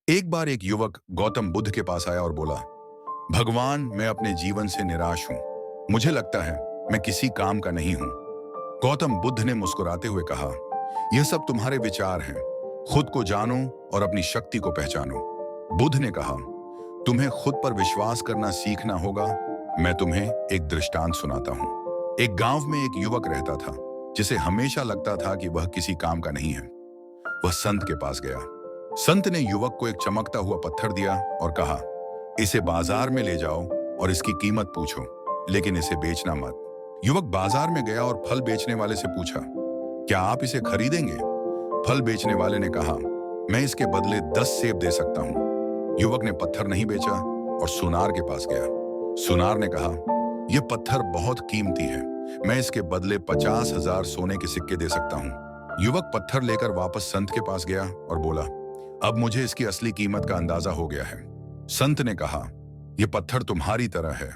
एक बार एक युवक गौतम बुद्ध के पास आया और बोला, भगवान, मैं अपने जीवन से निराश हूं। मुझे लगता है मैं किसी काम का नहीं हूं। गौतम बुद्ध ने मुस्कुराते हुए कहा, यह सब तुम्हारे विचार हैं। खुद को जानो और अपनी शक्ति को पहचानो। बुद्ध ने कहा, तुम्हें खुद पर विश्वास करना सीखना होगा। मैं तुम्हें एक दृष्टांत सुनाता हूं। एक गांव में एक युवक रहता था जिसे हमेशा लगता था कि वह किसी काम का नहीं है। वह संत के पास गया। संत ने युवक को एक चमकता हुआ पत्थर दिया और कहा, इसे बाजार में ले जाओ और इसकी कीमत पूछो, लेकिन इसे बेचना मत। युवक बाजार में गया और फल बेचने वाले से पूछा, क्या आप इसे खरीदेंगे? फल बेचने वाले ने कहा, मैं इसके बदले 10 सेब दे सकता हूं। युवक ने पत्थर नहीं बेचा और सुनार के पास गया। सुनार ने कहा, यह पत्थर बहुत कीमती है, मैं इसके बदले 50,000 सोने के सिक्के दे सकता हूं। युवक पत्थर लेकर वापस संत के पास गया और बोला, अब मुझे इसकी असली कीमत का अंदाजा हो गया है। संत ने कहा, यह पत्थर तुम्हारी तरह है।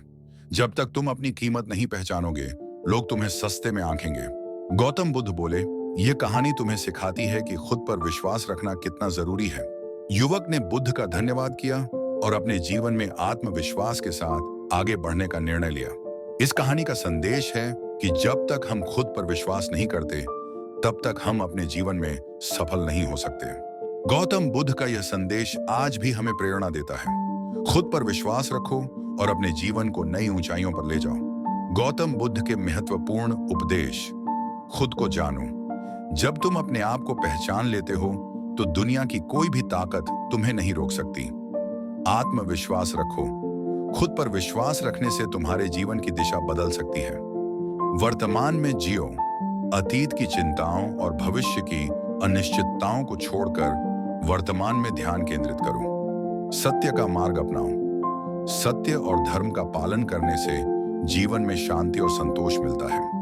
जब तक तुम अपनी कीमत नहीं पहचानोगे, लोग तुम्हें सस्ते में आंकेंगे। गौतम बुद्ध बोले, यह कहानी तुम्हें सिखाती है कि खुद पर विश्वास रखना कितना जरूरी है। युवक ने बुद्ध का धन्यवाद किया और अपने जीवन में आत्मविश्वास के साथ आगे बढ़ने का निर्णय लिया। इस कहानी का संदेश है कि जब तक हम खुद पर विश्वास नहीं करते, तब तक हम अपने जीवन में सफल नहीं हो सकते। गौतम बुद्ध का यह संदेश आज भी हमें प्रेरणा देता है। खुद पर विश्वास रखो और अपने जीवन को नई ऊंचाइयों पर ले जाओ। गौतम बुद्ध के महत्वपूर्ण उपदेश, खुद को जानो। जब तुम अपने आप को पहचान लेते हो, तो दुनिया की कोई भी ताकत तुम्हें नहीं रोक सकती। आत्मविश्वास रखो। खुद पर विश्वास रखने से तुम्हारे जीवन की दिशा बदल सकती है। वर्तमान में जियो। अतीत की चिंताओं और भविष्य की अनिश्चितताओं को छोड़कर वर्तमान में ध्यान केंद्रित करो। सत्य का मार्ग अपनाओ। सत्य और धर्म का पालन करने से जीवन में शांति और संतोष मिलता है।